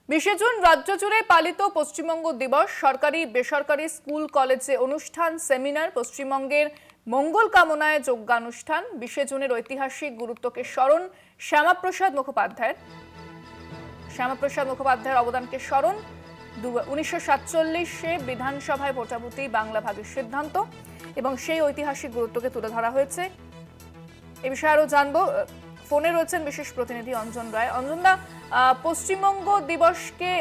20 June রাজ্য জুড়ে পালিত পশ্চিমবঙ্গ দিবস। সরকারি বেসরকারি স্কুল কলেজে অনুষ্ঠান, সেমিনার, পশ্চিমবঙ্গের মঙ্গল কামনায় যজ্ঞানুষ্ঠান। 20 জুনের ঐতিহাসিক গুরুত্বকে স্মরণ শ্যামাপ্রসাদ মুখোপাধ্যায়ের অবদানকে স্মরণ। 1947-এ বিধানসভায় ভোটাভুটি, বাংলা ভাগের সিদ্ধান্ত এবং সেই ঐতিহাসিক গুরুত্বকে তুলে ধরা হয়েছে। এ বিষয়ে আরো জানবো। ফোনে রয়েছেন বিশেষ প্রতিনিধি অঞ্জন রায়। অঞ্জনদা, পশ্চিমবঙ্গ দিবসকে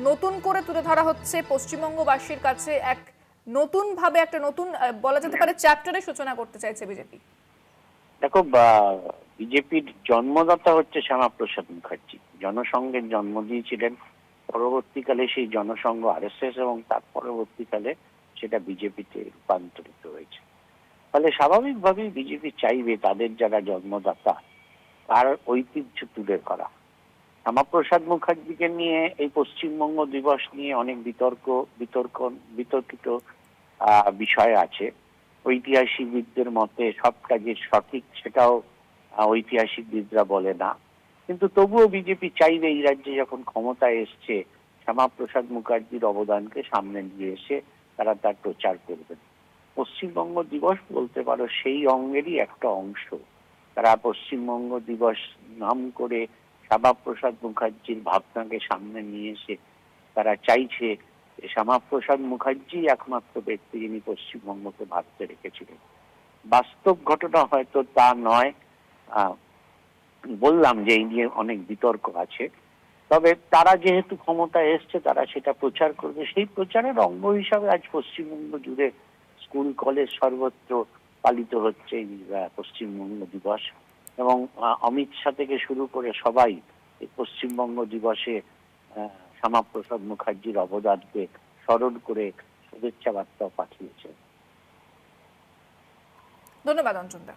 নতুন করে তুলে ধরা হচ্ছে, পশ্চিমবঙ্গবাসীর কাছে এক নতুন ভাবে একটা নতুন বলা যেতে পারে চ্যাপ্টারের সূচনা করতে চাইছে বিজেপি। দেখো, বিজেপির জন্মদাতা হচ্ছে শ্যামাপ্রসাদ মুখার্জি। জনসংঘের জন্ম দিয়েছিলেন, পরবর্তীকালে সেই জনসংঘ আরএসএস এবং তার পরবর্তীকালে সেটা বিজেপিতে রূপান্তরিত হয়েছে। ফলে স্বাভাবিকভাবেই বিজেপি চাইবে তাদের যারা জন্মদাতা তার ঐতিহ্য তুলে ধরা। শ্যামাপ্রসাদ মুখার্জিকে নিয়ে এই পশ্চিমবঙ্গ দিবস নিয়ে অনেক বিতর্কিত বিষয় আছে। ঐতিহাসিকবিদদের মতে সব কাজে সঠিক সেটাও ঐতিহাসিকবিদরা বলে না, কিন্তু তবুও বিজেপি চাইবে এই রাজ্যে যখন ক্ষমতায় এসছে শ্যামাপ্রসাদ মুখার্জির অবদানকে সামনে নিয়ে এসে তারা তার প্রচার করবেন। পশ্চিমবঙ্গ দিবস বলতে পারো সেই অঙ্গেরই একটা অংশ। তারা পশ্চিমবঙ্গ দিবস নাম করে শ্যামাপ্রসাদ মুখার্জির ভাবনাকে সামনে নিয়ে এসে তারা চাইছে শ্যামাপ্রসাদ মুখার্জি একমাত্র ব্যক্তি যিনি পশ্চিমবঙ্গকে ভাবতে রেখেছিলেন। বাস্তব ঘটনা হয়তো তা নয়। বললাম যে এই নিয়ে অনেক বিতর্ক আছে, তবে তারা যেহেতু ক্ষমতায় এসছে তারা সেটা প্রচার করবে। সেই প্রচারের অঙ্গ হিসাবে আজ পশ্চিমবঙ্গ জুড়ে স্কুল কলেজ সর্বত্র পালিত হচ্ছে এই পশ্চিমবঙ্গ দিবস। এবং অমিত শাহ থেকে শুরু করে সবাই এই পশ্চিমবঙ্গ দিবসে শ্যামাপ্রসাদ মুখার্জির অবদানকে স্মরণ করে শুভেচ্ছা বার্তা পাঠিয়েছে। ধন্যবাদ অঞ্জনদা।